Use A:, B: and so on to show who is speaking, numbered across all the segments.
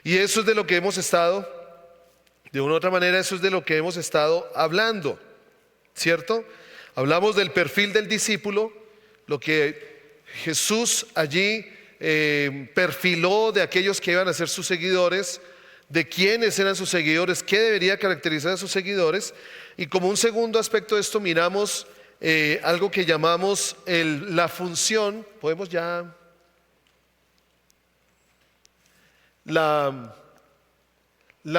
A: Y eso es de lo que hemos estado, de una u otra manera, eso es de lo que hemos estado hablando, ¿cierto? Hablamos del perfil del discípulo, lo que Jesús allí perfiló de aquellos que iban a ser sus seguidores, de quiénes eran sus seguidores, qué debería caracterizar a sus seguidores. Y como un segundo aspecto de esto miramos algo que llamamos la función. Podemos ya... La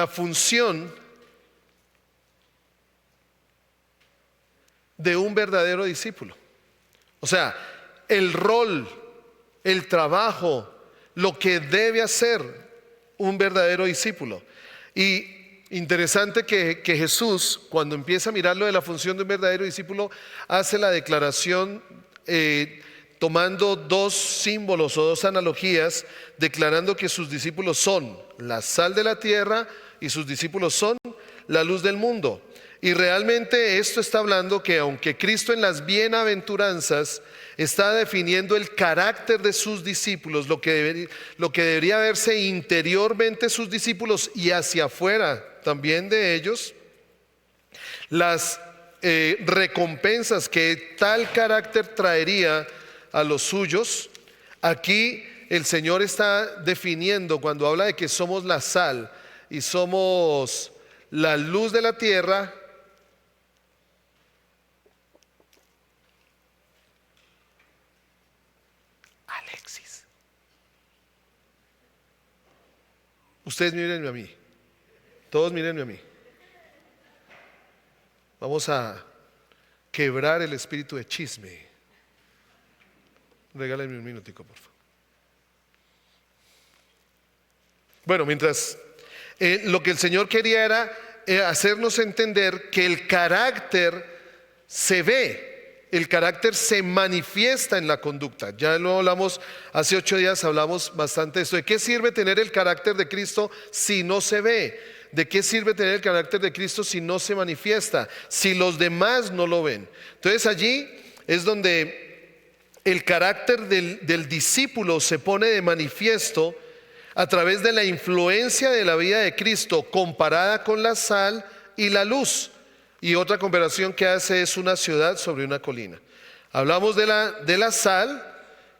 A: función de un verdadero discípulo. O sea, el rol, el trabajo, lo que debe hacer un verdadero discípulo. Y interesante que Jesús, cuando empieza a mirar lo de la función de un verdadero discípulo, hace la declaración tomando dos símbolos o dos analogías, declarando que sus discípulos son la sal de la tierra y sus discípulos son la luz del mundo. Y realmente esto está hablando que aunque Cristo en las bienaventuranzas está definiendo el carácter de sus discípulos, lo que debería verse interiormente sus discípulos y hacia afuera también de ellos, las recompensas que tal carácter traería a los suyos. Aquí el Señor está definiendo, cuando habla de que somos la sal y somos la luz de la tierra, Alexis, ustedes mírenme a mí, todos mírenme a mí. Vamos a quebrar el espíritu de chisme. Regálenme un minutico, por favor. Bueno, mientras lo que el Señor quería era hacernos entender que el carácter se ve, el carácter se manifiesta en la conducta. Ya lo hablamos hace 8 días, hablamos bastante de esto. ¿De qué sirve tener el carácter de Cristo si no se ve? ¿De qué sirve tener el carácter de Cristo si no se manifiesta? Si los demás no lo ven. Entonces allí es donde el carácter del discípulo se pone de manifiesto a través de la influencia de la vida de Cristo comparada con la sal y la luz. Y otra comparación que hace es una ciudad sobre una colina. Hablamos de la sal,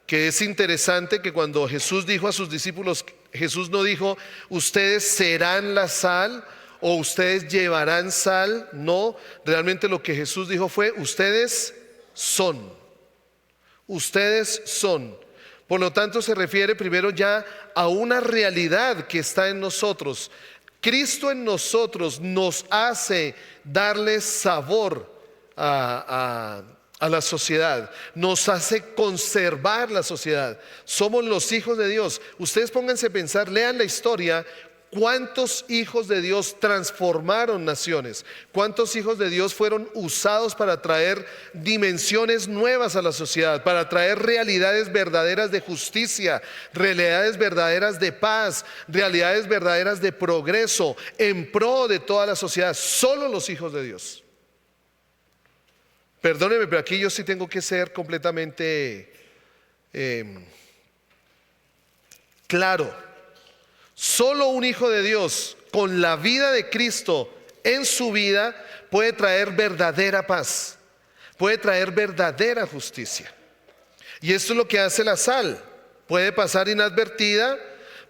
A: que es interesante que cuando Jesús dijo a sus discípulos, Jesús no dijo ustedes serán la sal o ustedes llevarán sal. No, realmente lo que Jesús dijo fue ustedes son. Ustedes son. Por lo tanto, se refiere primero ya a una realidad que está en nosotros. Cristo en nosotros nos hace darle sabor a la sociedad, nos hace conservar la sociedad. Somos los hijos de Dios. Ustedes pónganse a pensar, lean la historia. ¿Cuántos hijos de Dios transformaron naciones? ¿Cuántos hijos de Dios fueron usados para traer dimensiones nuevas a la sociedad? Para traer realidades verdaderas de justicia, realidades verdaderas de paz, realidades verdaderas de progreso en pro de toda la sociedad. Solo los hijos de Dios. Perdónenme, pero aquí yo sí tengo que ser completamente claro. Solo un hijo de Dios con la vida de Cristo en su vida puede traer verdadera paz, puede traer verdadera justicia. Y esto es lo que hace la sal. Puede pasar inadvertida,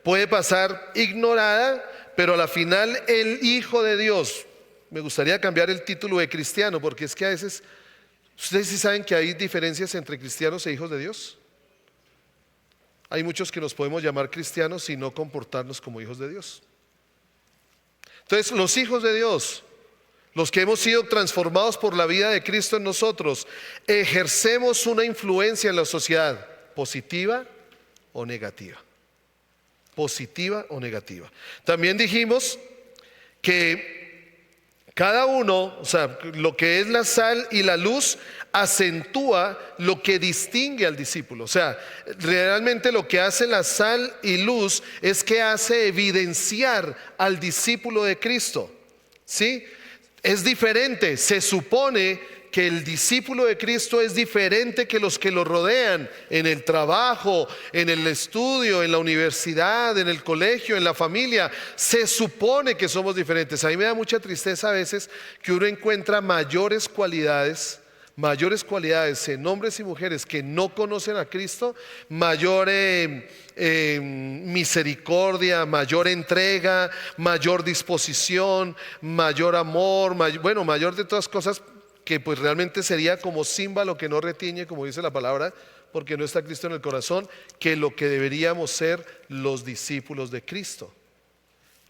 A: puede pasar ignorada, pero a la final el hijo de Dios, me gustaría cambiar el título de cristiano, porque es que a veces, ustedes sí saben que hay diferencias entre cristianos e hijos de Dios. Hay muchos que nos podemos llamar cristianos y no comportarnos como hijos de Dios. Entonces, los hijos de Dios, los que hemos sido transformados por la vida de Cristo en nosotros, ejercemos una influencia en la sociedad, positiva o negativa. Positiva o negativa. También dijimos que cada uno, o sea, lo que es la sal y la luz, acentúa lo que distingue al discípulo. O sea, realmente lo que hace la sal y luz es que hace evidenciar al discípulo de Cristo. ¿Sí? Es diferente. Se supone que el discípulo de Cristo es diferente que los que lo rodean en el trabajo, en el estudio, en la universidad, en el colegio, en la familia. Se supone que somos diferentes. A mí me da mucha tristeza a veces que uno encuentra mayores cualidades en hombres y mujeres que no conocen a Cristo, mayor misericordia, mayor entrega, mayor disposición, mayor amor, mayor de todas cosas, que pues realmente sería como címbalo que no retiñe, como dice la palabra, porque no está Cristo en el corazón, que lo que deberíamos ser los discípulos de Cristo,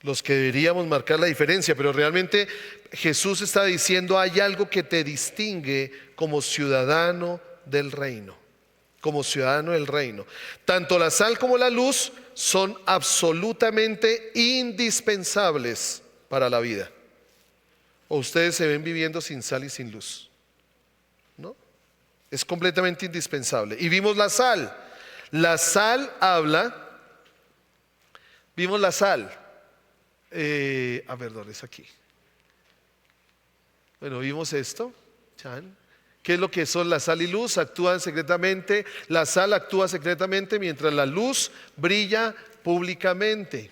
A: los que deberíamos marcar la diferencia. Pero realmente Jesús está diciendo: hay algo que te distingue como ciudadano del reino, como ciudadano del reino. Tanto la sal como la luz son absolutamente indispensables para la vida. ¿O ustedes se ven viviendo sin sal y sin luz? ¿No? Es completamente indispensable. Y vimos la sal. La sal habla, vimos la sal. ¿Dónde es aquí? Bueno, vimos esto. Chan. ¿Qué es lo que son la sal y luz? Actúan secretamente. La sal actúa secretamente mientras la luz brilla públicamente.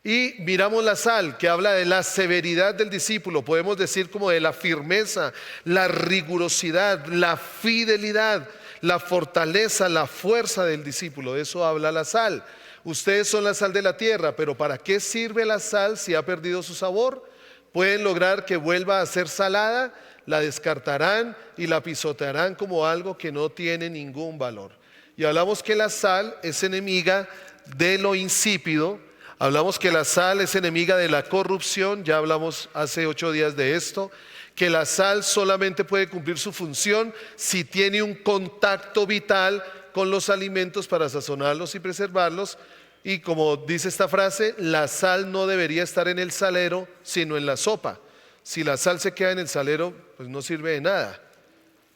A: Y miramos la sal, que habla de la severidad del discípulo, podemos decir como de la firmeza, la rigurosidad, la fidelidad, la fortaleza, la fuerza del discípulo. De eso habla la sal. Ustedes son la sal de la tierra, pero ¿para qué sirve la sal si ha perdido su sabor? Pueden lograr que vuelva a ser salada, la descartarán y la pisotearán como algo que no tiene ningún valor. Y hablamos que la sal es enemiga de lo insípido. Hablamos que la sal es enemiga de la corrupción, ya hablamos hace 8 días de esto, que la sal solamente puede cumplir su función si tiene un contacto vital con los alimentos para sazonarlos y preservarlos. Y como dice esta frase, la sal no debería estar en el salero, sino en la sopa. Si la sal se queda en el salero, pues no sirve de nada.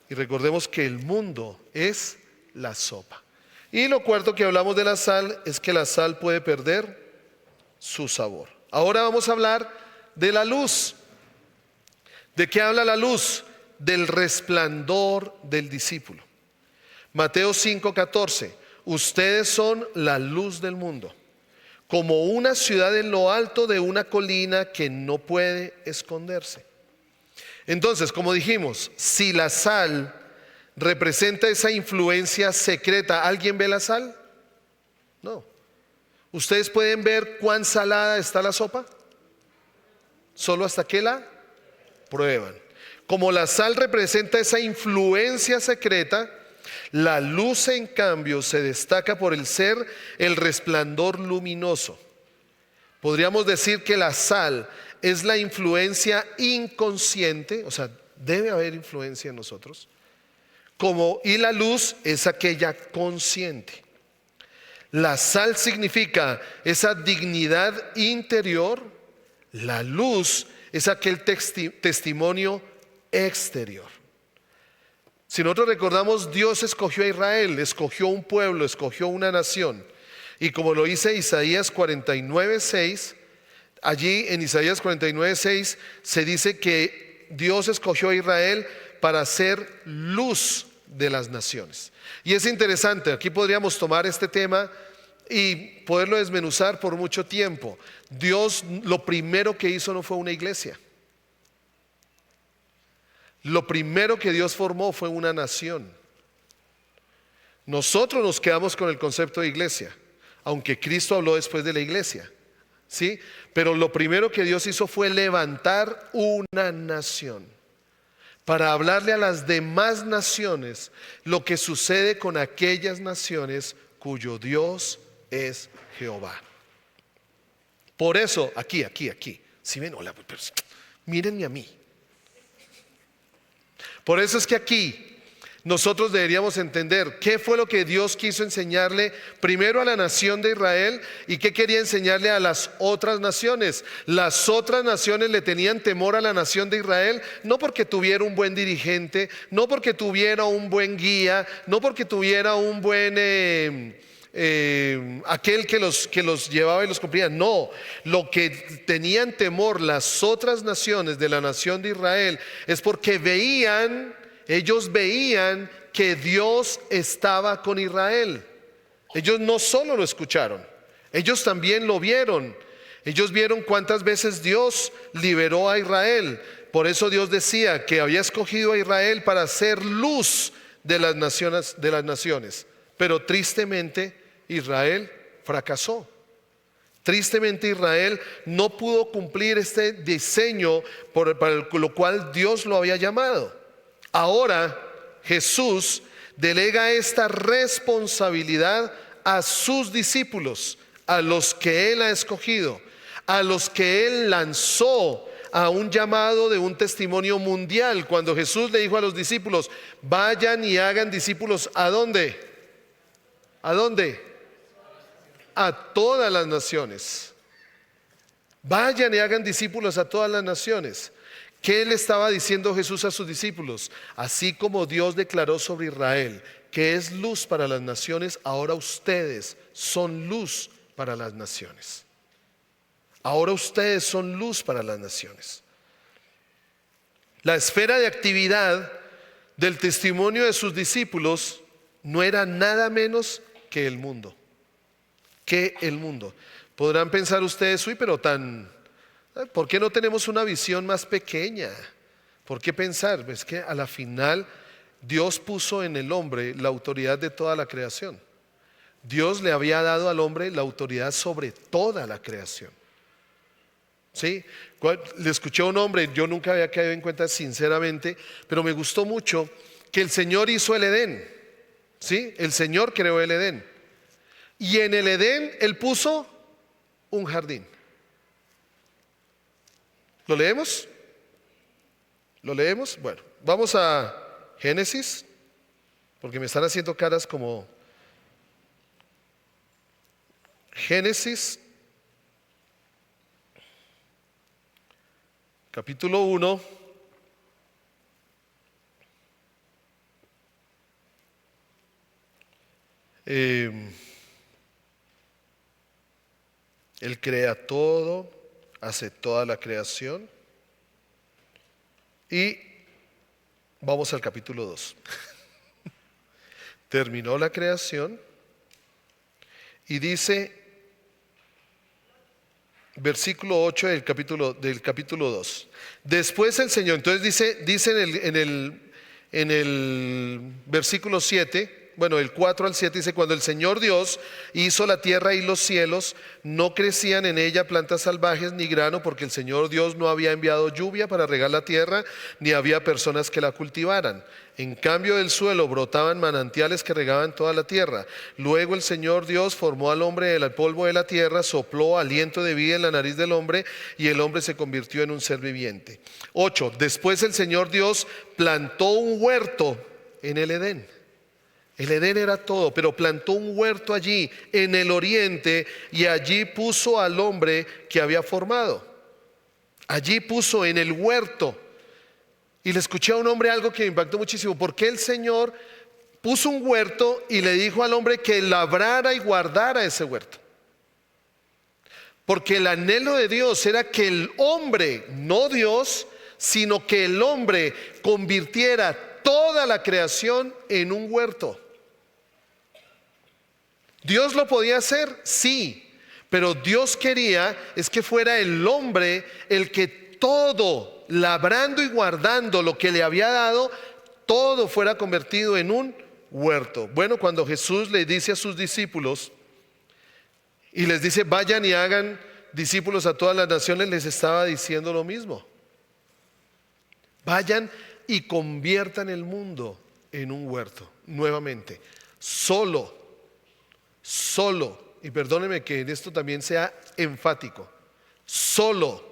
A: Y recordemos que el mundo es la sopa. Y lo cuarto que hablamos de la sal es que la sal puede perder su sabor. Ahora vamos a hablar de la luz. ¿De qué habla la luz? Del resplandor del discípulo. Mateo 5:14. Ustedes son la luz del mundo, como una ciudad en lo alto de una colina que no puede esconderse. Entonces, como dijimos, si la sal representa esa influencia secreta, ¿alguien ve la sal? No. ¿Ustedes pueden ver cuán salada está la sopa? Solo hasta que la prueban. Como la sal representa esa influencia secreta, la luz en cambio se destaca por el ser el resplandor luminoso. Podríamos decir que la sal es la influencia inconsciente, o sea, debe haber influencia en nosotros, y la luz es aquella consciente. La sal significa esa dignidad interior, la luz es aquel testimonio exterior. Si nosotros recordamos, Dios escogió a Israel, escogió un pueblo, escogió una nación. Y como lo dice Isaías 49:6, allí en Isaías 49:6 se dice que Dios escogió a Israel para ser luz de las naciones. Y es interesante, aquí podríamos tomar este tema y poderlo desmenuzar por mucho tiempo. Dios lo primero que hizo no fue una iglesia. Lo primero que Dios formó fue una nación. Nosotros nos quedamos con el concepto de iglesia, aunque Cristo habló después de la iglesia, ¿sí? Pero lo primero que Dios hizo fue levantar una nación para hablarle a las demás naciones lo que sucede con aquellas naciones cuyo Dios es Jehová. Por eso, aquí. Si ven, hola, pero mírenme a mí. Por eso es que aquí nosotros deberíamos entender qué fue lo que Dios quiso enseñarle primero a la nación de Israel y qué quería enseñarle a las otras naciones. Las otras naciones le tenían temor a la nación de Israel, no porque tuviera un buen dirigente, no porque tuviera un buen guía, no porque tuviera un buen aquel que los llevaba y los cumplía. No, lo que tenían temor las otras naciones de la nación de Israel es porque veían ellos veían que Dios estaba con Israel. Ellos no solo lo escucharon, ellos también lo vieron. Ellos vieron cuántas veces Dios liberó a Israel. Por eso Dios decía que había escogido a Israel para ser luz de las naciones. Pero tristemente Israel fracasó. Tristemente Israel no pudo cumplir este diseño para lo cual Dios lo había llamado. Ahora Jesús delega esta responsabilidad a sus discípulos, a los que Él ha escogido, a los que Él lanzó a un llamado de un testimonio mundial. Cuando Jesús le dijo a los discípulos, vayan y hagan discípulos, ¿a dónde? ¿A dónde? A todas las naciones. Vayan y hagan discípulos a todas las naciones. ¿Qué le estaba diciendo Jesús a sus discípulos? Así como Dios declaró sobre Israel que es luz para las naciones, ahora ustedes son luz para las naciones. Ahora ustedes son luz para las naciones. La esfera de actividad del testimonio de sus discípulos no era nada menos que el mundo. Que el mundo. Podrán pensar ustedes, uy, pero ¿por qué no tenemos una visión más pequeña? ¿Por qué pensar? Es que a la final Dios puso en el hombre la autoridad de toda la creación. Dios le había dado al hombre la autoridad sobre toda la creación. ¿Sí? Le escuché a un hombre, yo nunca había caído en cuenta sinceramente, pero me gustó mucho que el Señor hizo el Edén. ¿Sí? El Señor creó el Edén. Y en el Edén Él puso un jardín. ¿Lo leemos? ¿Lo leemos? Bueno, vamos a Génesis, porque me están haciendo caras como Génesis, capítulo 1. Él crea todo, hace toda la creación. Y vamos al capítulo 2. Terminó la creación y dice, versículo 8 del capítulo 2. Después el Señor, entonces dice en el versículo 7, bueno, el 4 al 7 dice, cuando el Señor Dios hizo la tierra y los cielos, no crecían en ella plantas salvajes ni grano, porque el Señor Dios no había enviado lluvia para regar la tierra, ni había personas que la cultivaran. En cambio del suelo brotaban manantiales que regaban toda la tierra. Luego el Señor Dios formó al hombre del polvo de la tierra, sopló aliento de vida en la nariz del hombre, y el hombre se convirtió en un ser viviente. 8. Después el Señor Dios plantó un huerto en el Edén. El Edén era todo, pero plantó un huerto allí en el oriente, y allí puso al hombre que había formado. Allí puso en el huerto. Y le escuché a un hombre algo que me impactó muchísimo. ¿Por qué el Señor puso un huerto y le dijo al hombre que labrara y guardara ese huerto? Porque el anhelo de Dios era que el hombre, no Dios, sino que el hombre convirtiera toda la creación en un huerto. ¿Dios lo podía hacer? Sí, pero Dios quería es que fuera el hombre el que todo, labrando y guardando lo que le había dado, todo fuera convertido en un huerto. Bueno, cuando Jesús le dice a sus discípulos y les dice, vayan y hagan discípulos a todas las naciones, les estaba diciendo lo mismo. Vayan y conviertan el mundo en un huerto, nuevamente. Solo, y perdónenme que en esto también sea enfático, solo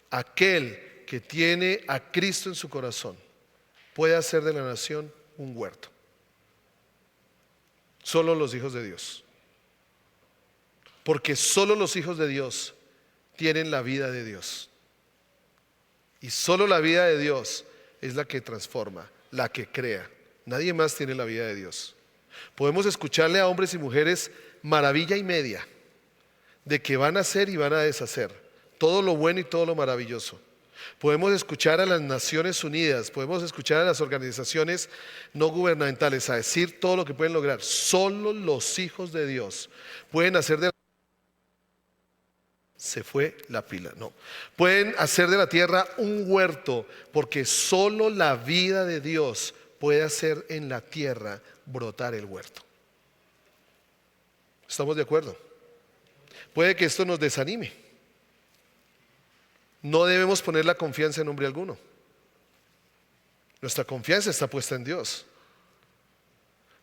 A: aquel que tiene a Cristo en su corazón puede hacer de la nación un huerto. Solo los hijos de Dios. Porque solo los hijos de Dios tienen la vida de Dios. Y solo la vida de Dios es la que transforma, la que crea. Nadie más tiene la vida de Dios. Podemos escucharle a hombres y mujeres maravilla y media de que van a hacer y van a deshacer todo lo bueno y todo lo maravilloso. Podemos escuchar a las Naciones Unidas, podemos escuchar a las organizaciones no gubernamentales a decir todo lo que pueden lograr. Solo los hijos de Dios pueden hacer de la... Se fue la pila, no. Pueden hacer de la tierra un huerto, porque solo la vida de Dios puede hacer en la tierra brotar el huerto. ¿Estamos de acuerdo? Puede que esto nos desanime. No debemos poner la confianza en hombre alguno. Nuestra confianza está puesta en Dios.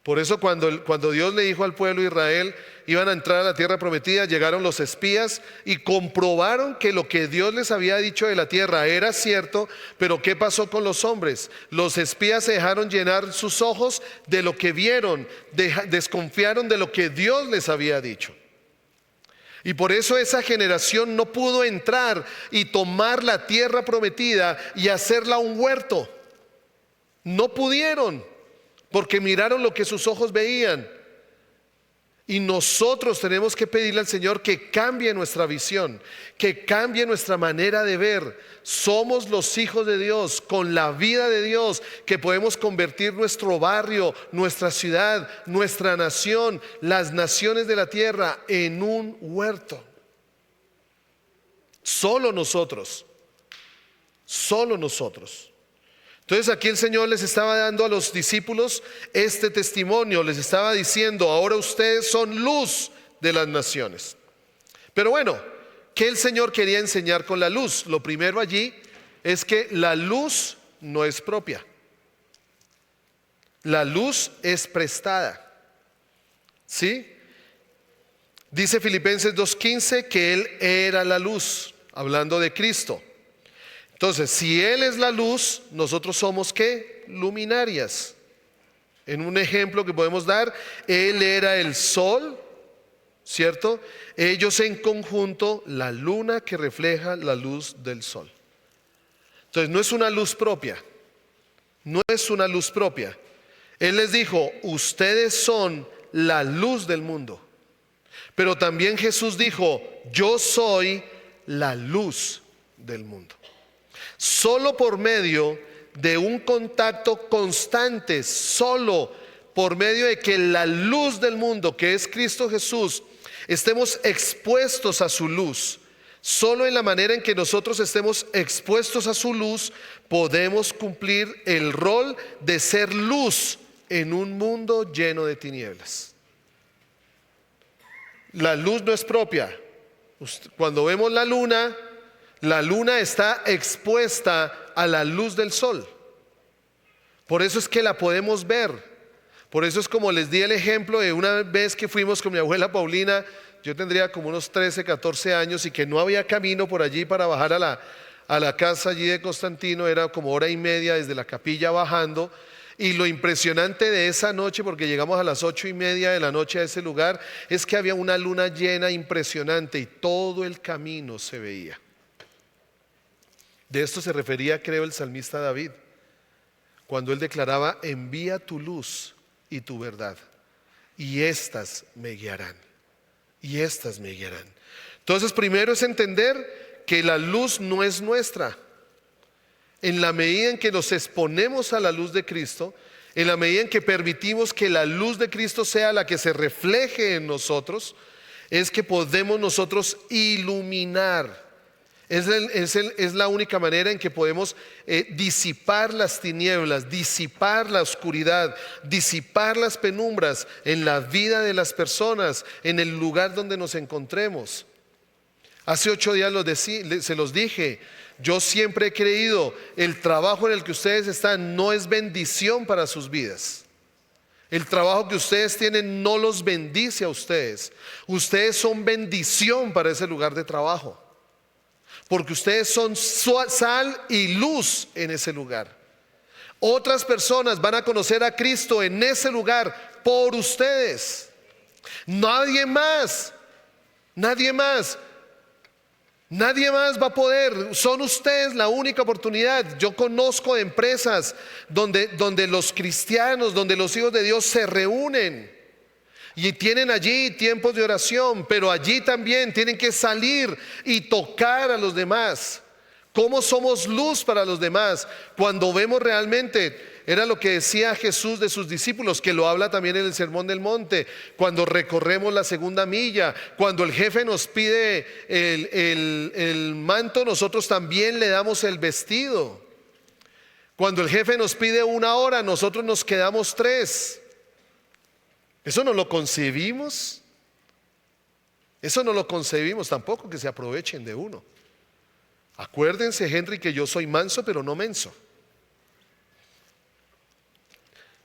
A: Por eso cuando Dios le dijo al pueblo de Israel, iban a entrar a la tierra prometida, llegaron los espías y comprobaron que lo que Dios les había dicho de la tierra era cierto, pero ¿qué pasó con los hombres? Los espías se dejaron llenar sus ojos de lo que vieron, desconfiaron de lo que Dios les había dicho. Y por eso esa generación no pudo entrar y tomar la tierra prometida y hacerla un huerto. No pudieron, porque miraron lo que sus ojos veían. Y nosotros tenemos que pedirle al Señor que cambie nuestra visión, que cambie nuestra manera de ver. Somos los hijos de Dios, con la vida de Dios, que podemos convertir nuestro barrio, nuestra ciudad, nuestra nación, las naciones de la tierra en un huerto. Solo nosotros, solo nosotros. Entonces aquí el Señor les estaba dando a los discípulos este testimonio, les estaba diciendo: ahora ustedes son luz de las naciones. Pero bueno, ¿qué el Señor quería enseñar con la luz? Lo primero allí es que la luz no es propia. La luz es prestada. ¿Sí? Dice Filipenses 2:15 que Él era la luz, hablando de Cristo. Entonces, si Él es la luz, nosotros somos ¿qué? Luminarias. En un ejemplo que podemos dar, Él era el sol, ¿cierto? Ellos en conjunto, la luna que refleja la luz del sol. Entonces, no es una luz propia, no es una luz propia. Él les dijo: ustedes son la luz del mundo. Pero también Jesús dijo: yo soy la luz del mundo. Solo por medio de un contacto constante, solo por medio de que la luz del mundo, que es Cristo Jesús, estemos expuestos a su luz, solo en la manera en que nosotros estemos expuestos a su luz, podemos cumplir el rol de ser luz en un mundo lleno de tinieblas. La luz no es propia. Cuando vemos la luna está expuesta a la luz del sol. Por eso es que la podemos ver. Por eso es como les di el ejemplo de una vez que fuimos con mi abuela Paulina. Yo tendría como unos 13, 14 años y que no había camino por allí para bajar a la casa allí de Constantino. Era como hora y media desde la capilla bajando. Y lo impresionante de esa noche, porque llegamos a las 8:30 de la noche a ese lugar, es que había una luna llena impresionante y todo el camino se veía. De esto se refería, creo, el salmista David, cuando él declaraba: envía tu luz y tu verdad, y éstas me guiarán, y éstas me guiarán. Entonces, primero es entender que la luz no es nuestra. En la medida en que nos exponemos a la luz de Cristo, en la medida en que permitimos que la luz de Cristo sea la que se refleje en nosotros, es que podemos nosotros iluminar. Es la única manera en que podemos disipar las tinieblas, disipar la oscuridad, disipar las penumbras en la vida de las personas, en el lugar donde nos encontremos. Hace 8 días se los dije: yo siempre he creído, el trabajo en el que ustedes están no es bendición para sus vidas. El trabajo que ustedes tienen no los bendice a ustedes. Ustedes son bendición para ese lugar de trabajo, porque ustedes son sal y luz en ese lugar. Otras personas van a conocer a Cristo en ese lugar por ustedes. Nadie más va a poder. Son ustedes la única oportunidad. Yo conozco de empresas donde los cristianos, donde los hijos de Dios se reúnen y tienen allí tiempos de oración, pero allí también tienen que salir y tocar a los demás ¿Cómo somos luz para los demás? Cuando vemos realmente, era lo que decía Jesús de sus discípulos, que lo habla también en el Sermón del Monte, cuando recorremos la segunda milla, cuando el jefe nos pide el manto, nosotros también le damos el vestido. Cuando el jefe nos pide 1 hora, nosotros nos quedamos 3. Eso no lo concebimos. Eso no lo concebimos tampoco, que se aprovechen de uno. Acuérdense, Henry, que yo soy manso, pero no menso.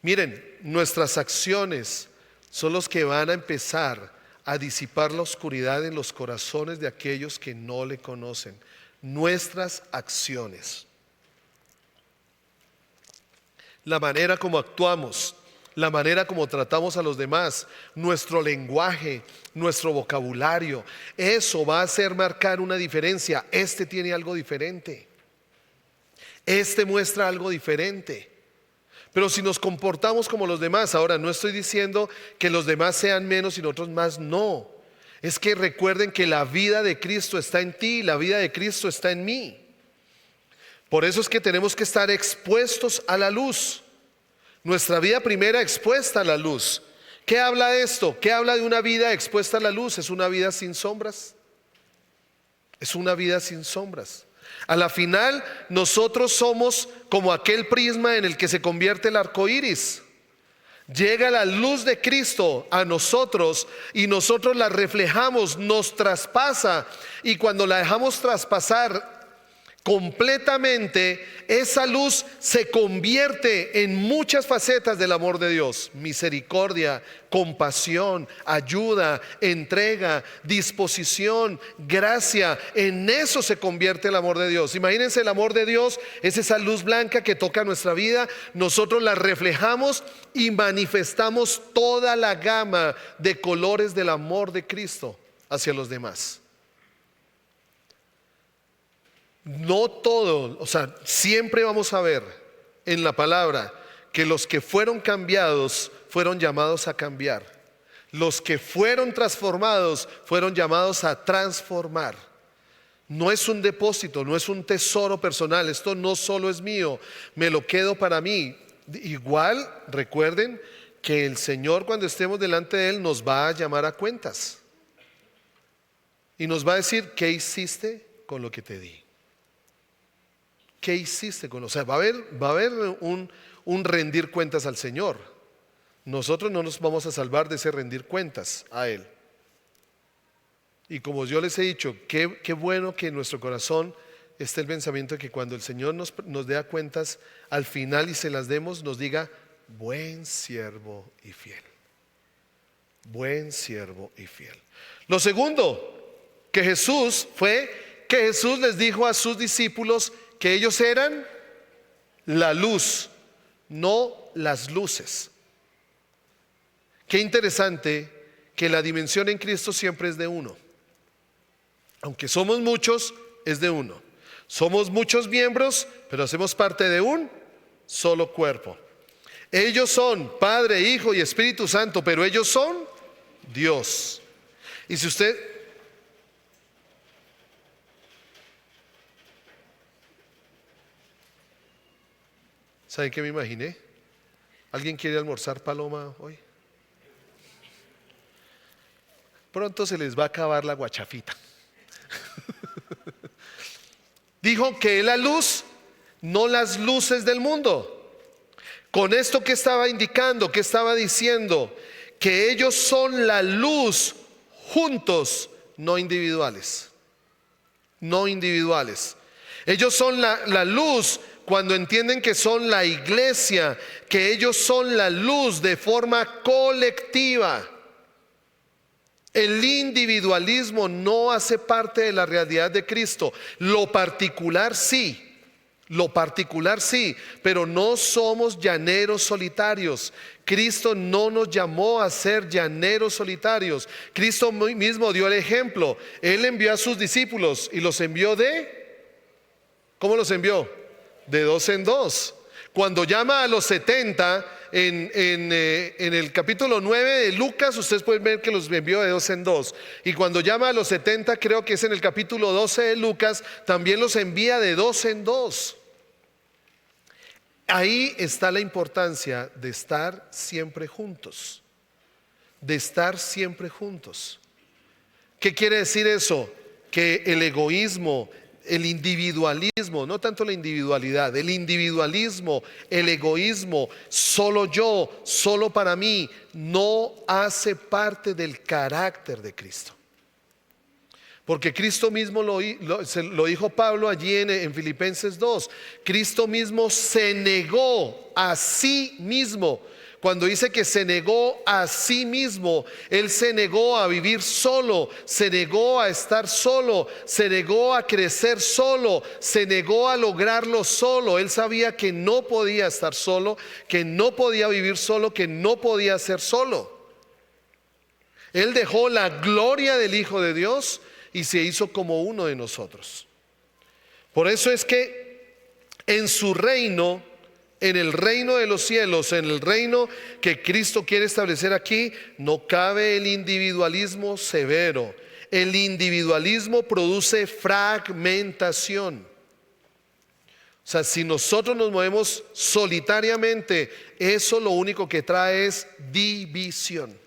A: Miren, nuestras acciones son los que van a empezar a disipar la oscuridad en los corazones de aquellos que no le conocen. Nuestras acciones. La manera como actuamos, la manera como tratamos a los demás, nuestro lenguaje, nuestro vocabulario, eso va a hacer marcar una diferencia. Este tiene algo diferente. Este muestra algo diferente. Pero si nos comportamos como los demás, ahora no estoy diciendo que los demás sean menos y nosotros más, no. Es que recuerden que la vida de Cristo está en ti, la vida de Cristo está en mí. Por eso es que tenemos que estar expuestos a la luz. Nuestra vida primera expuesta a la luz. ¿Qué habla de esto? ¿Qué habla de una vida expuesta a la luz? Es una vida sin sombras. Es una vida sin sombras. A la final, nosotros somos como aquel prisma en el que se convierte el arco iris. Llega la luz de Cristo a nosotros y nosotros la reflejamos, nos traspasa, y cuando la dejamos traspasar completamente, esa luz se convierte en muchas facetas del amor de Dios: misericordia, compasión, ayuda, entrega, disposición, gracia. En eso se convierte el amor de Dios. Imagínense, el amor de Dios es esa luz blanca que toca nuestra vida. Nosotros la reflejamos y manifestamos toda la gama de colores del amor de Cristo hacia los demás. No todo, o sea, siempre vamos a ver en la palabra que los que fueron cambiados fueron llamados a cambiar. Los que fueron transformados fueron llamados a transformar. No es un depósito, no es un tesoro personal. Esto no solo es mío, me lo quedo para mí. Igual, recuerden que el Señor, cuando estemos delante de Él, nos va a llamar a cuentas. Y nos va a decir: ¿qué hiciste con lo que te di? ¿Qué hiciste con? O sea, va a haber un rendir cuentas al Señor. Nosotros no nos vamos a salvar de ese rendir cuentas a Él. Y como yo les he dicho, qué bueno que en nuestro corazón esté el pensamiento de que cuando el Señor nos dé a cuentas al final y se las demos, nos diga: buen siervo y fiel. Buen siervo y fiel. Lo segundo que Jesús les dijo a sus discípulos que ellos eran la luz, no las luces. Qué interesante que la dimensión en Cristo siempre es de uno. Aunque somos muchos, es de uno. Somos muchos miembros, pero hacemos parte de un solo cuerpo. Ellos son Padre, Hijo y Espíritu Santo, pero ellos son Dios. Y si usted... ¿Saben qué me imaginé? ¿Alguien quiere almorzar paloma hoy? Pronto se les va a acabar la guachafita. Dijo que es la luz, no las luces del mundo. Con esto, ¿qué estaba indicando? ¿Qué estaba diciendo? Que ellos son la luz juntos, no individuales. No individuales. Ellos son la luz cuando entienden que son la iglesia, que ellos son la luz de forma colectiva. El individualismo no hace parte de la realidad de Cristo. Lo particular sí, pero no somos llaneros solitarios. Cristo no nos llamó a ser llaneros solitarios. Cristo mismo dio el ejemplo. Él envió a sus discípulos y los envió ¿cómo los envió? De 2 en 2. Cuando llama a los 70, en el capítulo 9 de Lucas, ustedes pueden ver que los envió de dos en dos. Y cuando llama a los 70, creo que es en el capítulo 12 de Lucas, también los envía de dos en dos. Ahí está la importancia de estar siempre juntos. De estar siempre juntos. ¿Qué quiere decir eso? Que el egoísmo, el individualismo, no tanto la individualidad, el individualismo, el egoísmo, solo yo, solo para mí, no hace parte del carácter de Cristo. Porque Cristo mismo lo dijo Pablo allí en Filipenses 2. Cristo mismo se negó a sí mismo. Cuando dice que se negó a sí mismo, Él se negó a vivir solo, se negó a estar solo, se negó a crecer solo, se negó a lograrlo solo. Él sabía que no podía estar solo, que no podía vivir solo, que no podía ser solo. Él dejó la gloria del Hijo de Dios y se hizo como uno de nosotros. Por eso es que en su reino, en el reino de los cielos, en el reino que Cristo quiere establecer aquí, no cabe el individualismo severo. El individualismo produce fragmentación. O sea, si nosotros nos movemos solitariamente, eso lo único que trae es división.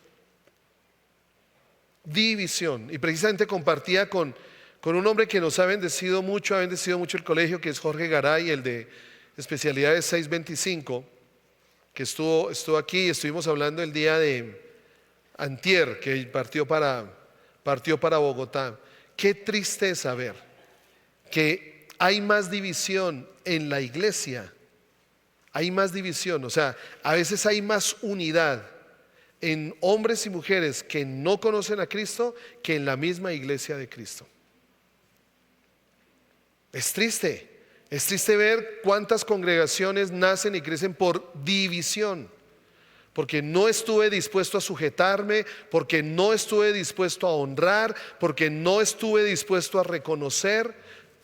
A: División. Y precisamente compartía con un hombre que nos ha bendecido mucho el colegio, que es Jorge Garay, el de especialidades 625, que estuvo aquí. Estuvimos hablando el día de antier, que partió para Bogotá. Qué triste saber que hay más división en la iglesia. Hay más división, o sea, a veces hay más unidad en hombres y mujeres que no conocen a Cristo que en la misma iglesia de Cristo. Es triste ver cuántas congregaciones nacen y crecen por división, porque no estuve dispuesto a sujetarme, porque no estuve dispuesto a honrar, porque no estuve dispuesto a reconocer.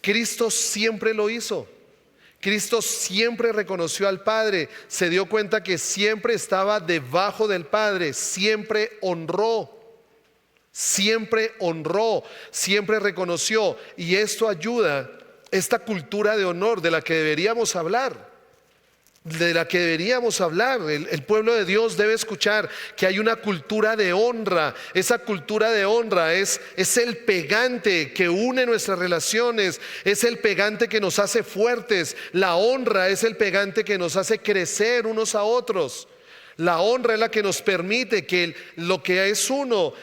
A: Cristo siempre lo hizo. Cristo siempre reconoció al Padre, se dio cuenta que siempre estaba debajo del Padre, siempre honró, siempre reconoció. Y esto ayuda, esta cultura de honor de la que deberíamos hablar. El pueblo de Dios debe escuchar que hay una cultura de honra. Esa cultura de honra es el pegante que une nuestras relaciones, es el pegante que nos hace fuertes. La honra es el pegante que nos hace crecer unos a otros. La honra es la que nos permite que lo que es uno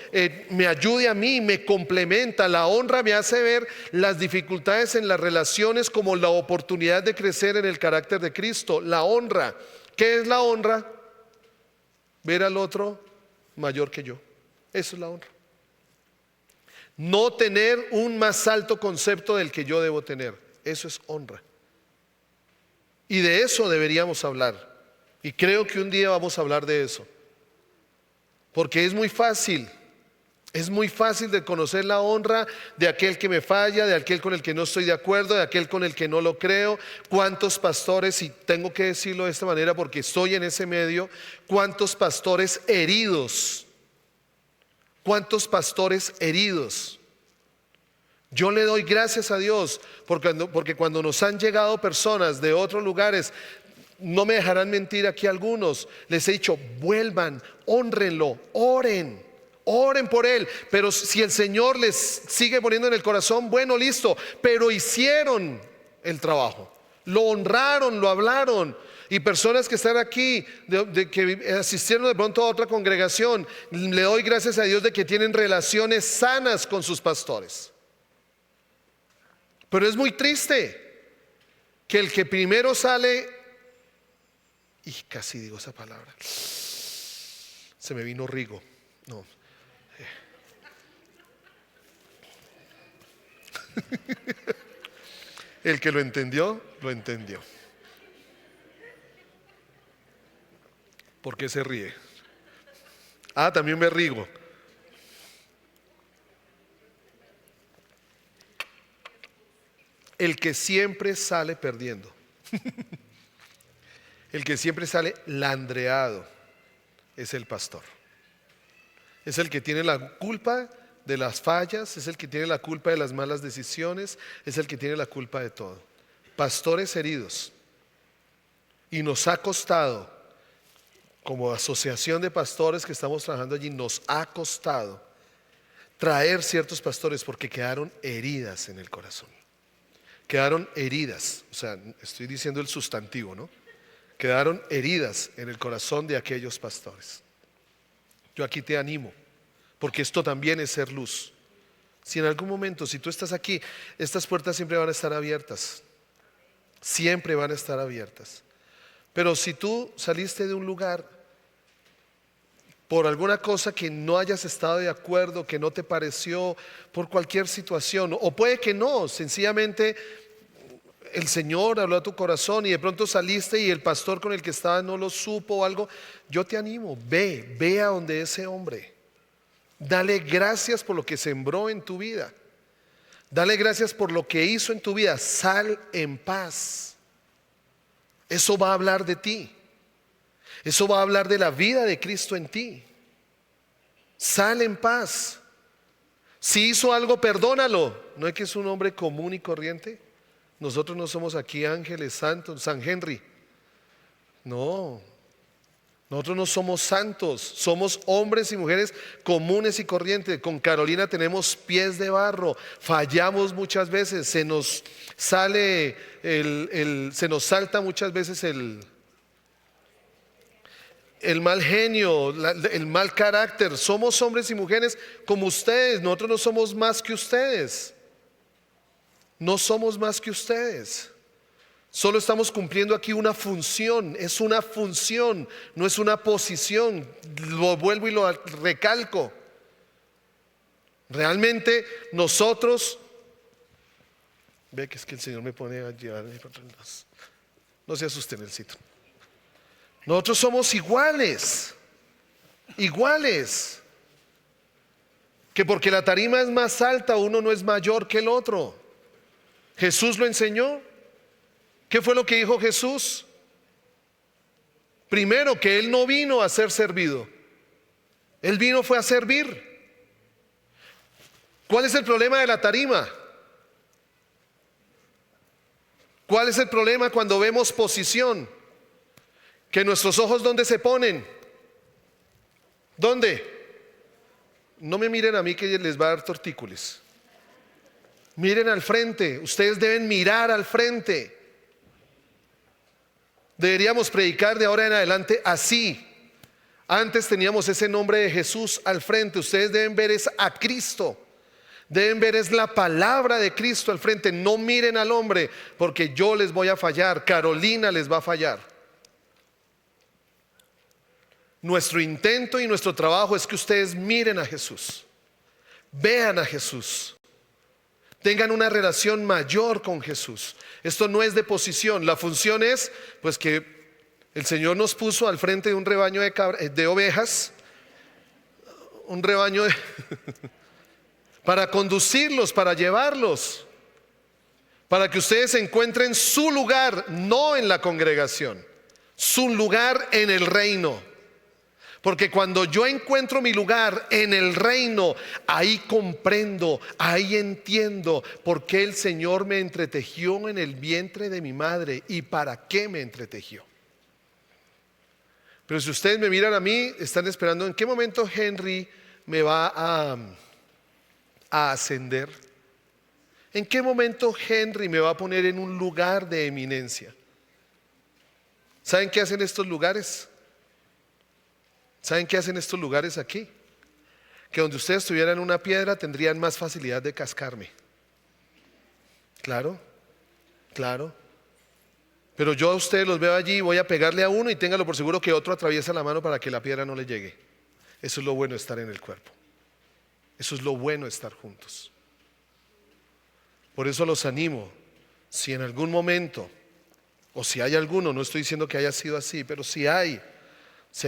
A: me ayude a mí, me complementa. La honra me hace ver las dificultades en las relaciones como la oportunidad de crecer en el carácter de Cristo. La honra. ¿Qué es la honra? Ver al otro mayor que yo. Eso es la honra. No tener un más alto concepto del que yo debo tener. Eso es honra. Y de eso deberíamos hablar. Y creo que un día vamos a hablar de eso. Porque es muy fácil de conocer la honra de aquel que me falla, de aquel con el que no estoy de acuerdo, de aquel con el que no lo creo. Cuántos pastores, y tengo que decirlo de esta manera porque estoy en ese medio, cuántos pastores heridos. Yo le doy gracias a Dios porque cuando nos han llegado personas de otros lugares, no me dejarán mentir aquí algunos, les he dicho: vuelvan, hónrenlo, oren por él. Pero si el Señor les sigue poniendo en el corazón, bueno, listo, pero hicieron el trabajo, lo honraron, lo hablaron. Y personas que están aquí, que asistieron de pronto a otra congregación, le doy gracias a Dios de que tienen relaciones sanas con sus pastores. Pero es muy triste que el que primero sale, y casi digo esa palabra, se me vino Rigo, no. El que lo entendió, lo entendió. ¿Por qué se ríe? También me Rigo. El que siempre sale perdiendo. El que siempre sale landreado es el pastor. Es el que tiene la culpa de las fallas, es el que tiene la culpa de las malas decisiones, es el que tiene la culpa de todo. Pastores heridos. Y nos ha costado, como asociación de pastores que estamos trabajando allí, nos ha costado traer ciertos pastores porque quedaron heridas en el corazón. Quedaron heridas, o sea, estoy diciendo el sustantivo, ¿no? Quedaron heridas en el corazón de aquellos pastores. Yo aquí te animo, porque esto también es ser luz. Si en algún momento, si tú estás aquí, estas puertas siempre van a estar abiertas. Siempre van a estar abiertas. Pero si tú saliste de un lugar por alguna cosa que no hayas estado de acuerdo, que no te pareció, por cualquier situación, o puede que no, sencillamente el Señor habló a tu corazón y de pronto saliste y el pastor con el que estabas no lo supo o algo, yo te animo, ve a donde ese hombre. Dale gracias por lo que sembró en tu vida. Dale gracias por lo que hizo en tu vida. Sal en paz. Eso va a hablar de ti. Eso va a hablar de la vida de Cristo en ti. Sal en paz. Si hizo algo, perdónalo. ¿No es que es un hombre común y corriente? Nosotros no somos aquí ángeles santos, San Henry. No, nosotros no somos santos, somos hombres y mujeres comunes y corrientes. Con Carolina tenemos pies de barro, fallamos muchas veces, se nos sale se nos salta muchas veces el mal genio, el mal carácter. Somos hombres y mujeres como ustedes, nosotros no somos más que ustedes. No somos más que ustedes. Solo estamos cumpliendo aquí una función. Es una función, no es una posición. Lo vuelvo y lo recalco. Realmente nosotros, ve que es que el Señor me pone a llevar. No se asusten, Elcito. Nosotros somos iguales. Iguales. Que porque la tarima es más alta, uno no es mayor que el otro. Jesús lo enseñó. ¿Qué fue lo que dijo Jesús? Primero, que Él no vino a ser servido. Él vino fue a servir. ¿Cuál es el problema de la tarima? ¿Cuál es el problema cuando vemos posición? Que nuestros ojos, ¿dónde se ponen? ¿Dónde? No me miren a mí que les va a dar tortícolis. Miren al frente, ustedes deben mirar al frente. Deberíamos predicar de ahora en adelante así. Antes teníamos ese nombre de Jesús al frente. Ustedes deben ver es a Cristo. Deben ver es la palabra de Cristo al frente. No miren al hombre, porque yo les voy a fallar. Carolina les va a fallar. Nuestro intento y nuestro trabajo es que ustedes miren a Jesús. Vean a Jesús. Tengan una relación mayor con Jesús. Esto no es de posición. La función es pues que el Señor nos puso al frente de un rebaño de ovejas, un rebaño para conducirlos, para llevarlos, para que ustedes encuentren su lugar, no en la congregación, su lugar en el reino. Porque cuando yo encuentro mi lugar en el reino, ahí comprendo, ahí entiendo por qué el Señor me entretejió en el vientre de mi madre y para qué me entretejió. Pero si ustedes me miran a mí, están esperando en qué momento Henry me va a ascender. ¿En qué momento Henry me va a poner en un lugar de eminencia? ¿Saben qué hacen estos lugares? ¿Saben qué hacen estos lugares aquí? Que donde ustedes tuvieran una piedra tendrían más facilidad de cascarme. Claro, claro. Pero yo a ustedes los veo allí y voy a pegarle a uno y téngalo por seguro que otro atraviesa la mano para que la piedra no le llegue. Eso es lo bueno de estar en el cuerpo. Eso es lo bueno de estar juntos. Por eso los animo, si en algún momento, o si hay alguno, no estoy diciendo que haya sido así, pero si hay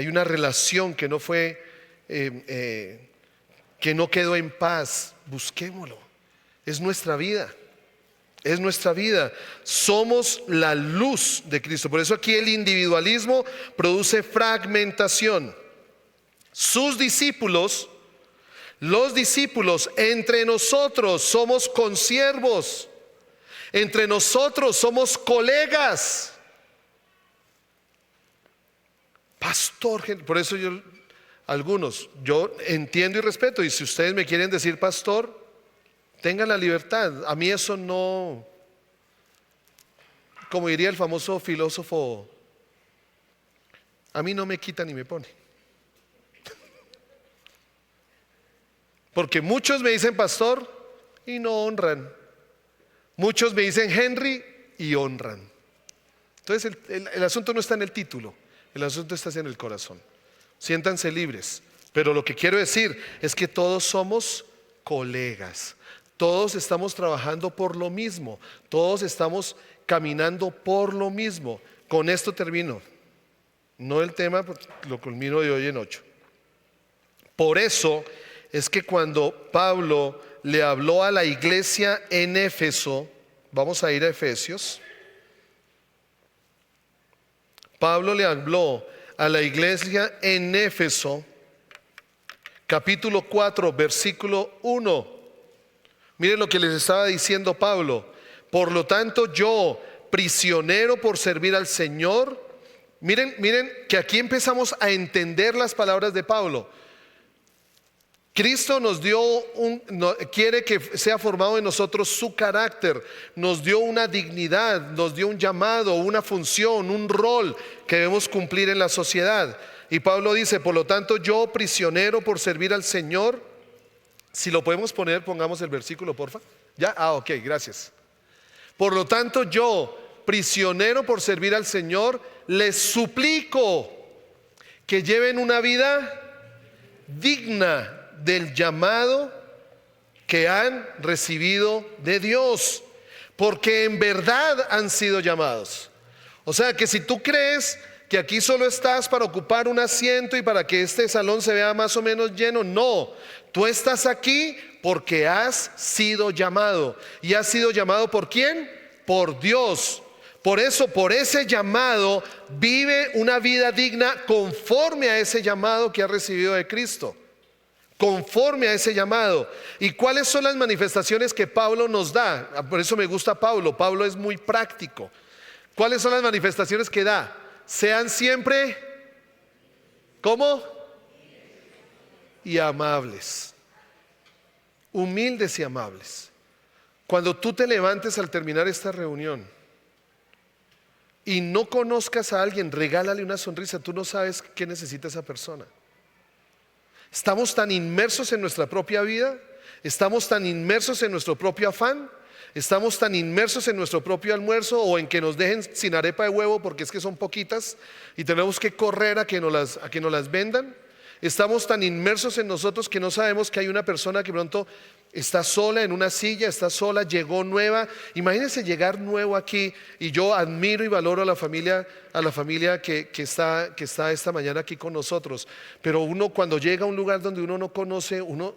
A: una relación que no fue, que no quedó en paz, busquémoslo. Es nuestra vida. Es nuestra vida. Somos la luz de Cristo. Por eso aquí el individualismo produce fragmentación. Sus discípulos, los discípulos, entre nosotros somos consiervos. Entre nosotros somos colegas. Pastor, por eso yo entiendo y respeto. Y si ustedes me quieren decir pastor, tengan la libertad. A mí eso no, como diría el famoso filósofo, a mí no me quita ni me pone. Porque muchos me dicen pastor y no honran. Muchos me dicen Henry y honran. Entonces el asunto no está en el título, el asunto está en el corazón. Siéntanse libres. Pero lo que quiero decir es que todos somos colegas. Todos estamos trabajando por lo mismo. Todos estamos caminando por lo mismo. Con esto termino. No el tema, lo culmino de hoy en 8. Por eso es que cuando Pablo le habló a la iglesia en Éfeso, vamos a ir a Efesios. Pablo le habló a la iglesia en Éfeso, capítulo 4, versículo 1. Miren lo que les estaba diciendo Pablo. Por lo tanto, yo, prisionero por servir al Señor. Miren que aquí empezamos a entender las palabras de Pablo. Cristo nos quiere que sea formado en nosotros su carácter, nos dio una dignidad, nos dio un llamado, una función, un rol que debemos cumplir en la sociedad. Y Pablo dice, por lo tanto, yo, prisionero por servir al Señor. Si lo podemos poner, pongamos el versículo, porfa. ¿Ya? Ok, gracias. Por lo tanto, yo, prisionero por servir al Señor, les suplico que lleven una vida digna del llamado que han recibido de Dios, porque en verdad han sido llamados. O sea que si tú crees que aquí solo estás para ocupar un asiento y para que este salón se vea más o menos lleno, no, tú estás aquí porque has sido llamado. ¿Y has sido llamado por quién? Por Dios. Por eso, por ese llamado, vive una vida digna conforme a ese llamado que has recibido de Cristo. Conforme a ese llamado. ¿Y cuáles son las manifestaciones que Pablo nos da? Por eso me gusta Pablo. Pablo es muy práctico. ¿Cuáles son las manifestaciones que da? Sean siempre, ¿cómo? Y amables. Humildes y amables. Cuando tú te levantes al terminar esta reunión y no conozcas a alguien, regálale una sonrisa. Tú no sabes qué necesita esa persona. Estamos tan inmersos en nuestra propia vida, estamos tan inmersos en nuestro propio afán, estamos tan inmersos en nuestro propio almuerzo o en que nos dejen sin arepa de huevo porque es que son poquitas y tenemos que correr a que nos las vendan. Estamos tan inmersos en nosotros que no sabemos que hay una persona que pronto está sola en una silla, está sola, llegó nueva. Imagínense llegar nuevo aquí. Y yo admiro y valoro a la familia que está esta mañana aquí con nosotros. Pero uno cuando llega a un lugar donde uno no conoce, uno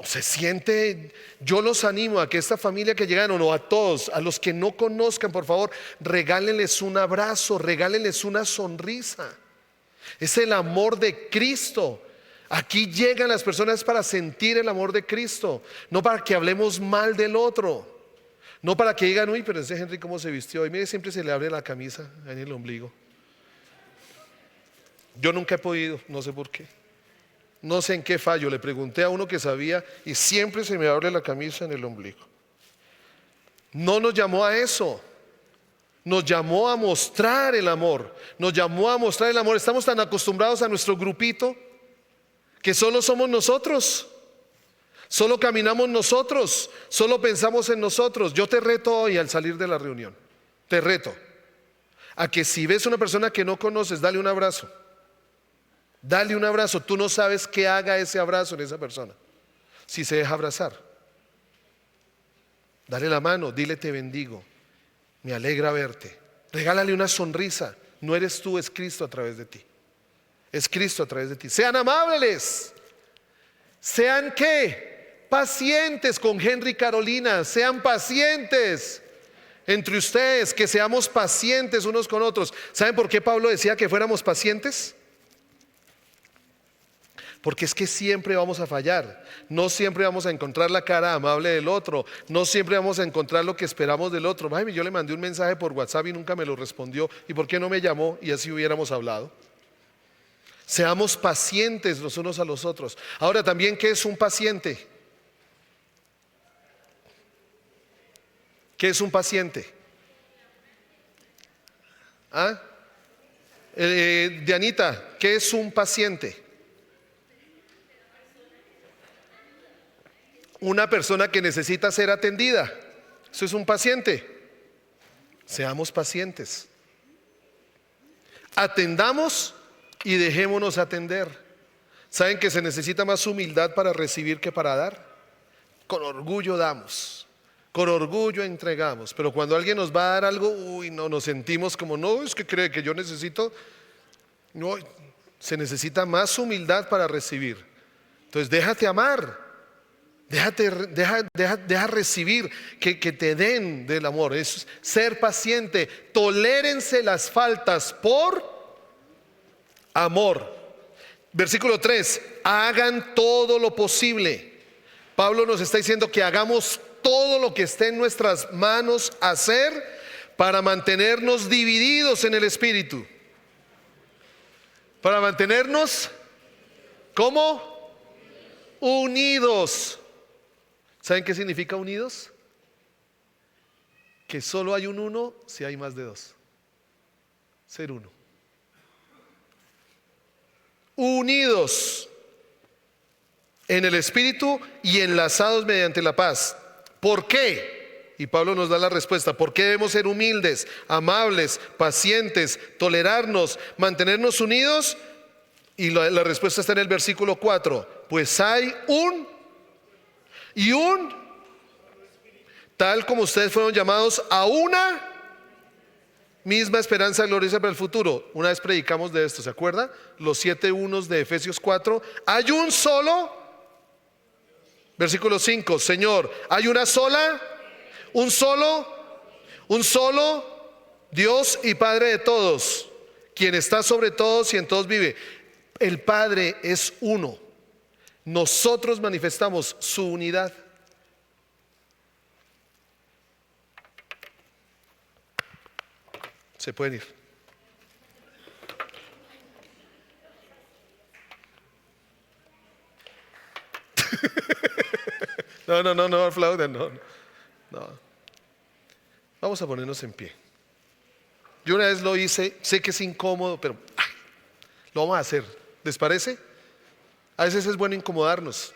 A: se siente. Yo los animo a que esta familia que llegaron, o a todos, a los que no conozcan, por favor, regálenles un abrazo, regálenles una sonrisa. Es el amor de Cristo. Aquí llegan las personas para sentir el amor de Cristo, no para que hablemos mal del otro, no para que digan, uy, pero ese Henry cómo se vistió hoy, mire, siempre se le abre la camisa en el ombligo. Yo nunca he podido, no sé por qué, no sé en qué fallo. Le pregunté a uno que sabía y siempre se me abre la camisa en el ombligo. No nos llamó a eso. Nos llamó a mostrar el amor. Nos llamó a mostrar el amor. Estamos tan acostumbrados a nuestro grupito que solo somos nosotros. Solo caminamos nosotros. Solo pensamos en nosotros. Yo te reto hoy al salir de la reunión. Te reto a que si ves una persona que no conoces, dale un abrazo. Dale un abrazo. Tú no sabes qué haga ese abrazo en esa persona si se deja abrazar. Dale la mano, dile te bendigo. Me alegra verte. Regálale una sonrisa. No eres tú, es Cristo a través de ti. Es Cristo a través de ti. Sean amables. ¿Sean qué? pacientes con Henry y Carolina, sean pacientes entre ustedes, que seamos pacientes unos con otros. ¿Saben por qué Pablo decía que fuéramos pacientes? Porque es que siempre vamos a fallar, no siempre vamos a encontrar la cara amable del otro, no siempre vamos a encontrar lo que esperamos del otro. Ay, yo le mandé un mensaje por WhatsApp y nunca me lo respondió, ¿y por qué no me llamó? Y así hubiéramos hablado. Seamos pacientes los unos a los otros. Ahora también, ¿qué es un paciente? ¿Qué es un paciente? ¿Ah? Dianita, ¿qué es un paciente? Una persona que necesita ser atendida. Eso es un paciente. Seamos pacientes. Atendamos y dejémonos atender. ¿Saben que se necesita más humildad para recibir que para dar? Con orgullo damos, con orgullo entregamos, pero cuando alguien nos va a dar algo, no, nos sentimos como, no, es que cree que yo necesito. No, se necesita más humildad para recibir. Entonces déjate amar. Deja recibir, que te den del amor. Es ser paciente. Tolérense las faltas por amor. Versículo 3: hagan todo lo posible. Pablo nos está diciendo que hagamos todo lo que esté en nuestras manos hacer para mantenernos divididos en el espíritu. Para mantenernos, ¿cómo? Unidos. ¿Saben qué significa unidos? Que solo hay un uno si hay más de dos. Ser uno. Unidos en el espíritu y enlazados mediante la paz. ¿Por qué? Y Pablo nos da la respuesta. ¿Por qué debemos ser humildes, amables, pacientes, tolerarnos, mantenernos unidos? Y la respuesta está en el versículo 4. Pues hay tal como ustedes fueron llamados a una misma esperanza gloriosa para el futuro. Una vez predicamos de esto, ¿se acuerda? Los 7 unos de Efesios 4. Hay un solo, versículo 5, Señor, hay una sola, un solo Dios y Padre de todos, quien está sobre todos y en todos vive. El Padre es uno. Nosotros manifestamos su unidad. Se pueden ir. No, aplaudan, no. Vamos a ponernos en pie. Yo una vez lo hice, sé que es incómodo, pero lo vamos a hacer. ¿Les parece? A veces es bueno incomodarnos,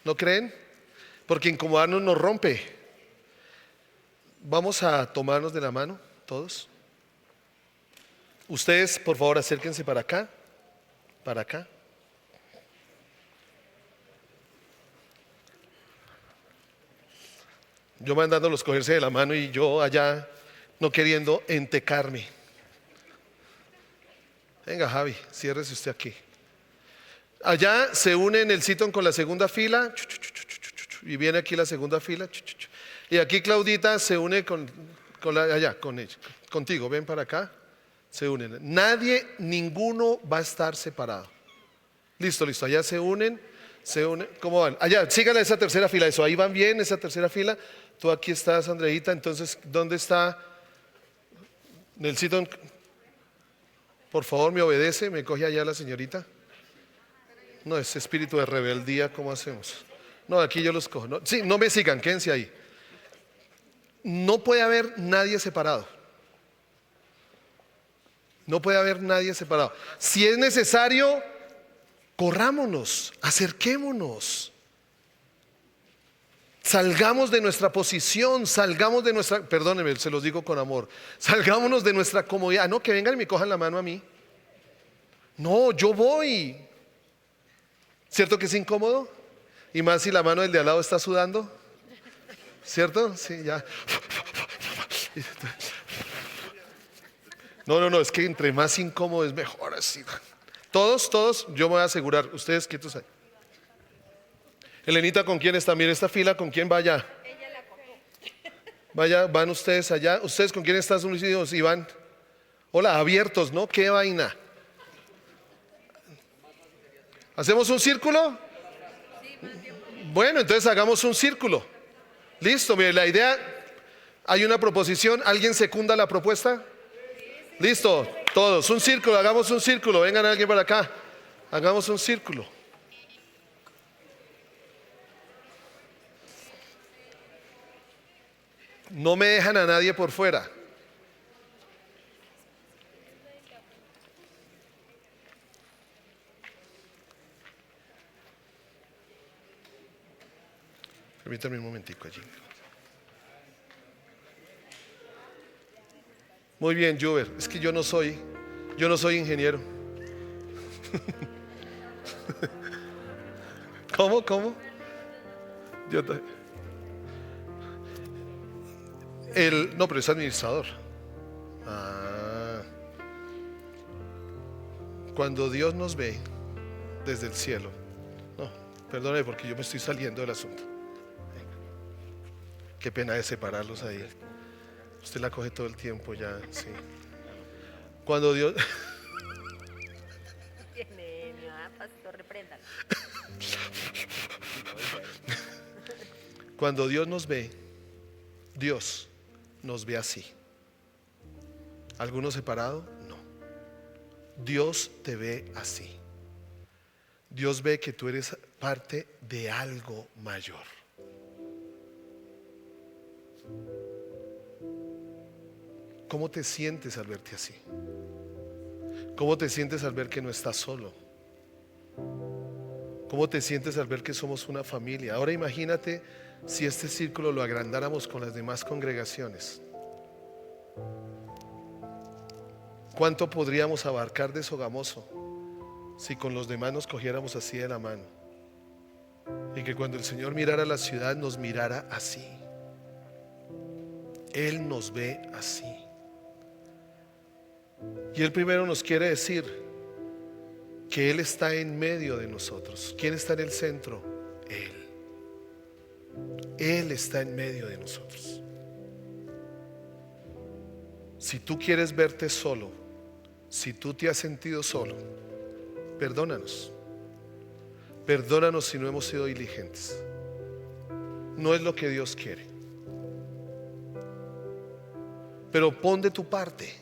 A: ¿no creen? Porque incomodarnos nos rompe. Vamos a tomarnos de la mano, todos. Ustedes, por favor, acérquense para acá, para acá. Yo mandándolos cogerse de la mano y yo allá no queriendo entecarme. Venga, Javi, ciérrese usted aquí. Allá se une en el sitio con la segunda fila y viene aquí la segunda fila. Y aquí Claudita se une con allá, con ella, contigo, ven para acá. Se unen. Ninguno va a estar separado. Listo, allá se unen. ¿Cómo van? Allá, síganle esa tercera fila. Eso, ahí van bien, esa tercera fila. Tú aquí estás, Andreita. Entonces, ¿dónde está Nelsito? Por favor, me obedece. Me coge allá la señorita. No, ese espíritu de rebeldía, ¿cómo hacemos? No, aquí yo los cojo. No, sí, no me sigan, quédense ahí. No puede haber nadie separado. No puede haber nadie separado. Si es necesario, corrámonos, acerquémonos. Salgamos de nuestra posición, perdónenme, se los digo con amor, salgámonos de nuestra comodidad. No, que vengan y me cojan la mano a mí. No, yo voy. ¿Cierto que es incómodo? Y más si la mano del de al lado está sudando. ¿Cierto? Sí, ya. No, es que entre más incómodo es mejor así. Todos, yo me voy a asegurar, ustedes quietos ahí. Elenita, ¿con quién está? Mire esta fila, ¿con quién va allá? Vaya, van ustedes allá. ¿Ustedes con quién están unidos, Iván? Hola, abiertos, ¿no? ¿Qué vaina? ¿Hacemos un círculo? Bueno, entonces hagamos un círculo. Listo, mire, la idea, hay una proposición, ¿alguien secunda la propuesta? Listo, todos, un círculo, hagamos un círculo, vengan alguien para acá, hagamos un círculo. No me dejan a nadie por fuera. Permítame un momentico allí. Muy bien, Juber. Es que yo no soy ingeniero. ¿Cómo? No, pero es administrador. Cuando Dios nos ve desde el cielo. No, perdone porque yo me estoy saliendo del asunto. Qué pena de separarlos ahí. Usted la coge todo el tiempo ya, sí. Cuando Dios...
B: Pastor, repréndalo.
A: Cuando Dios nos ve así. ¿Alguno separado? No. Dios te ve así. Dios ve que tú eres parte de algo mayor. ¿Cómo te sientes al verte así? ¿Cómo te sientes al ver que no estás solo? ¿Cómo te sientes al ver que somos una familia? Ahora imagínate si este círculo lo agrandáramos con las demás congregaciones. ¿Cuánto podríamos abarcar de Sogamoso si con los demás nos cogiéramos así de la mano? Y que cuando el Señor mirara la ciudad nos mirara así. Él nos ve así. Y Él primero nos quiere decir que Él está en medio de nosotros. ¿Quién está en el centro? Él. Él está en medio de nosotros. Si tú quieres verte solo, si tú te has sentido solo, perdónanos. Perdónanos si no hemos sido diligentes. No es lo que Dios quiere. Pero pon de tu parte.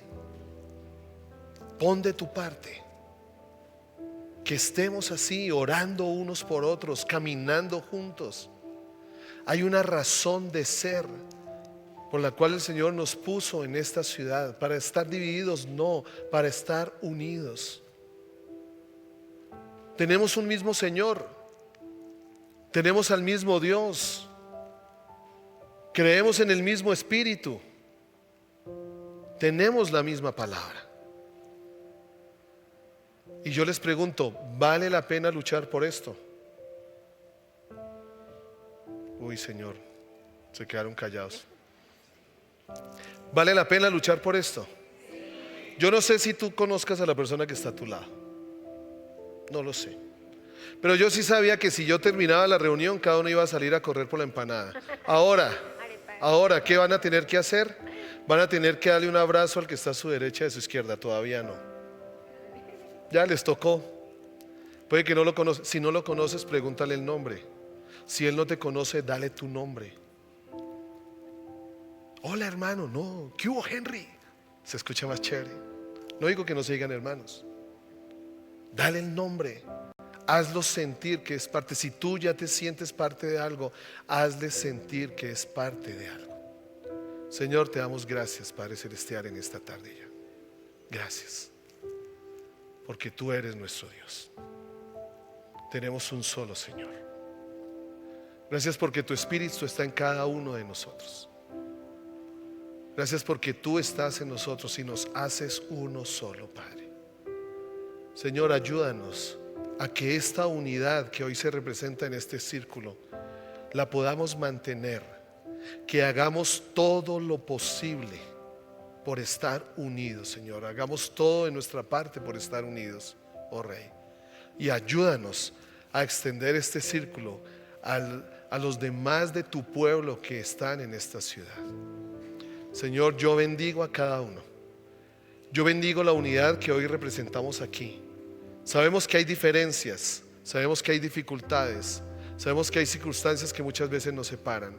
A: Pon de tu parte. Que estemos así, orando unos por otros, caminando juntos. Hay una razón de ser por la cual el Señor nos puso en esta ciudad. Para estar divididos, no, para estar unidos. Tenemos un mismo Señor. Tenemos al mismo Dios. Creemos en el mismo Espíritu. Tenemos la misma palabra. Y yo les pregunto, ¿vale la pena luchar por esto? Uy, Señor, se quedaron callados. ¿Vale la pena luchar por esto? Yo no sé si tú conozcas a la persona que está a tu lado. No lo sé. Pero yo sí sabía que si yo terminaba la reunión, cada uno iba a salir a correr por la empanada. Ahora, ¿qué van a tener que hacer? Van a tener que darle un abrazo al que está a su derecha y a su izquierda. Todavía no. Ya les tocó. Puede que no lo conoces. Si no lo conoces, pregúntale el nombre. Si él no te conoce, dale tu nombre. Hola, hermano. No, ¿qué hubo, Henry? Se escucha más chévere. No digo que no se digan hermanos. Dale el nombre. Hazlo sentir que es parte. Si tú ya te sientes parte de algo, hazle sentir que es parte de algo. Señor, te damos gracias, Padre Celestial, en esta tarde ya. Gracias. Porque tú eres nuestro Dios. Tenemos un solo Señor. Gracias porque tu Espíritu está en cada uno de nosotros. Gracias porque tú estás en nosotros y nos haces uno solo, Padre. Señor, ayúdanos a que esta unidad que hoy se representa en este círculo la podamos mantener, que hagamos todo lo posible por estar unidos, Señor. Hagamos todo de nuestra parte por estar unidos, oh Rey. Y ayúdanos a extender este círculo a los demás de tu pueblo que están en esta ciudad. Señor, yo bendigo a cada uno. Yo bendigo la unidad que hoy representamos aquí. Sabemos que hay diferencias, sabemos que hay dificultades, sabemos que hay circunstancias que muchas veces nos separan,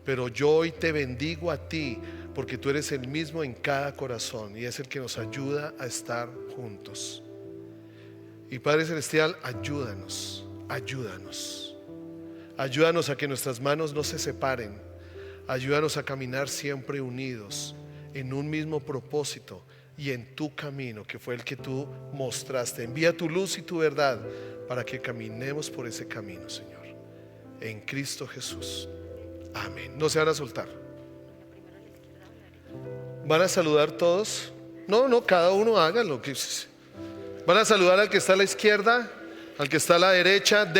A: pero yo hoy te bendigo a ti porque tú eres el mismo en cada corazón y es el que nos ayuda a estar juntos. Y Padre Celestial, ayúdanos, ayúdanos, ayúdanos a que nuestras manos no se separen, ayúdanos a caminar siempre unidos en un mismo propósito y en tu camino que fue el que tú mostraste. Envía tu luz y tu verdad para que caminemos por ese camino, Señor, en Cristo Jesús. Amén. No se van a soltar. ¿Van a saludar todos? No, cada uno haga lo que... Van a saludar al que está a la izquierda, al que está a la derecha.